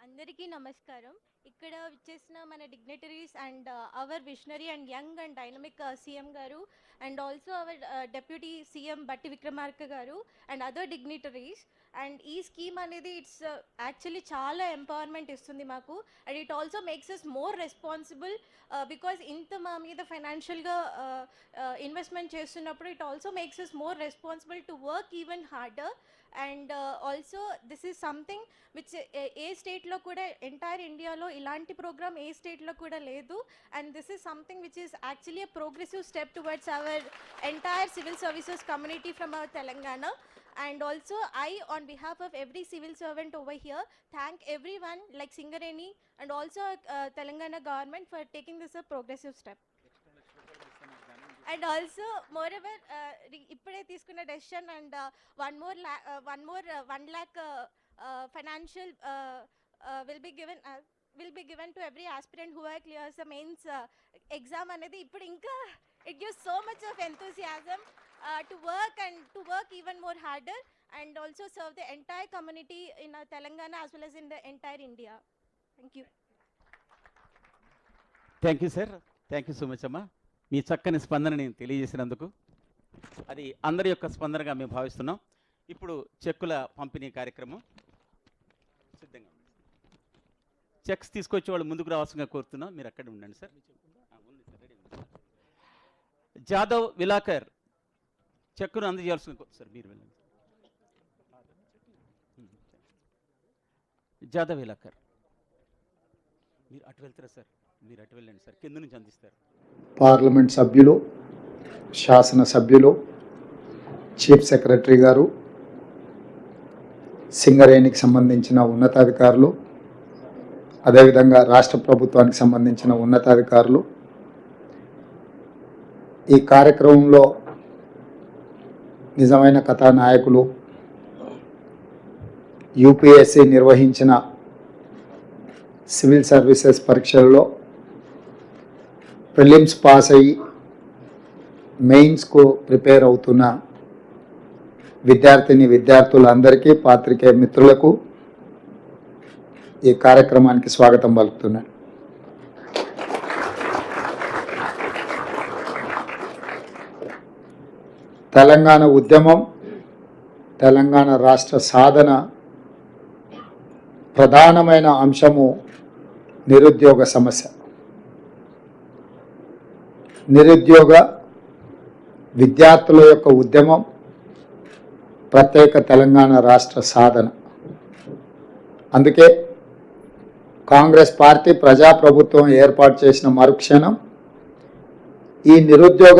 అందరికీ నమస్కారం. ఇక్కడ విచ్చేసిన మన dignitaries and our visionary and young and dynamic CM గారు and also our deputy CM Bhatti Vikramarka గారు అండ్ అదర్ డిగ్నిటరీస్. అండ్ ఈ స్కీమ్ అనేది ఇట్స్ యాక్చువల్లీ చాలా ఎంపవర్మెంట్ ఇస్తుంది మాకు. And it also makes us more responsible because ఇంత మా మీద ఫైనాన్షియల్గా ఇన్వెస్ట్మెంట్ చేస్తున్నప్పుడు it also makes us more responsible to work even harder. And also this is something which ఏ స్టేట్లో కూడా ఎంటైర్ ఇండియాలో ఇలాంటి ప్రోగ్రామ్ ఏ స్టేట్లో కూడా లేదు. And this is something which is actually a progressive step towards our entire civil services community from our Telangana. And also I, on behalf of every civil servant over here, thank everyone like Singareni and also Telangana government for taking this a progressive step. And also moreover ippade తీసుకున్న decision and one more 1 lakh financial will be given to every aspirant who clears the mains exam అనేది ఇప్పుడు ఇంకా it gives so much of enthusiasm to work even more harder and also serve the entire community in Telangana as well as in the entire India. Thank you. Thank you sir. Thank you so much amma. మీ చక్కని స్పందనని తెలియజేసినందుకు అది అందరి యొక్క స్పందనగా మేము భావిస్తున్నాం. ఇప్పుడు చెక్కుల పంపిణీ కార్యక్రమం సిద్ధంగా ఉంది. చెక్స్ తీసుకొచ్చే వాళ్ళు ముందుకు రావాల్సిందిగా కోరుతున్నాం. మీరు అక్కడే ఉండండి సార్. జాదవ్ విలాకర్ చెక్కును అందజేయాల్సింది సార్. మీరు వెళ్ళండి. జాదవ్ విలాకర్ మీరు అటు వెళ్తారా సార్? మీరు అటు వెళ్ళండి సార్, కింద నుంచి అందిస్తారు. పార్లమెంట్ సభ్యులు, శాసన సభ్యులు, చీఫ్ సెక్రటరీ గారు, సింగరేణికి సంబంధించిన ఉన్నతాధికారులు, అదేవిధంగా రాష్ట్ర ప్రభుత్వానికి సంబంధించిన ఉన్నతాధికారులు, ఈ కార్యక్రమంలో నిజమైన కథానాయకులు, యూపీఎస్సీ నిర్వహించిన సివిల్ సర్వీసెస్ పరీక్షల్లో ప్రిలిమ్స్ పాస్ అయ్యి మెయిన్స్కు ప్రిపేర్ అవుతున్న విద్యార్థులందరికీ, పాత్రికేయ మిత్రులకు ఈ కార్యక్రమానికి స్వాగతం పలుకుతున్నాను. తెలంగాణ ఉద్యమం, తెలంగాణ రాష్ట్ర సాధన ప్రధానమైన అంశము నిరుద్యోగ సమస్య. నిరుద్యోగ విద్యార్థుల యొక్క ఉద్యమం, ప్రత్యేక తెలంగాణ రాష్ట్ర సాధన. అందుకే కాంగ్రెస్ పార్టీ ప్రజాప్రభుత్వం ఏర్పాటు చేసిన మరుక్షణం ఈ నిరుద్యోగ